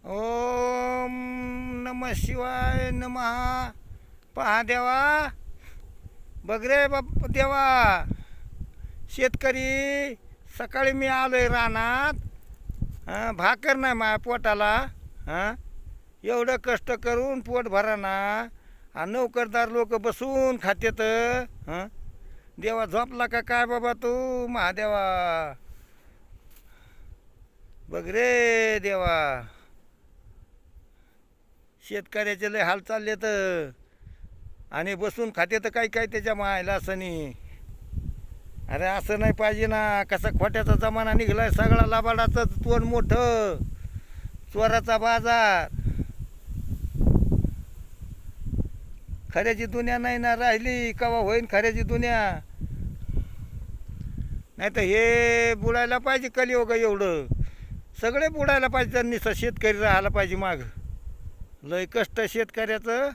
ओम नमः शिवाय नमः. पहा देवा, बघ रे बाप देवा, शेतकरी सकाळी मी आलोय रानात. भाकर नाही माझ्या पोटाला. एवढं कष्ट करून पोट भराना, नोकरदार लोक बसून खात्यात. देवा झोपला का काय बाबा तू महादेवा? बघ रे देवा, शेतकऱ्याचे लय हाल चालले तर, आणि बसून खाते तर काही काही त्याच्या मायला असं. अरे असं नाही पाहिजे ना. कसा खोट्याचा जमाना निघालाय सगळा. लबाडाचं तोंड मोठं, चोराचा बाजार. खऱ्याची दुनिया नाही ना राहिली. कवा होईन खऱ्याची दुनिया? नाही तर हे बुडायला पाहिजे कलियुग. एवढं सगळे बुडायला पाहिजे. त्यांनी शेतकरी राहायला पाहिजे माग. लय कष्ट शेतकऱ्याचं.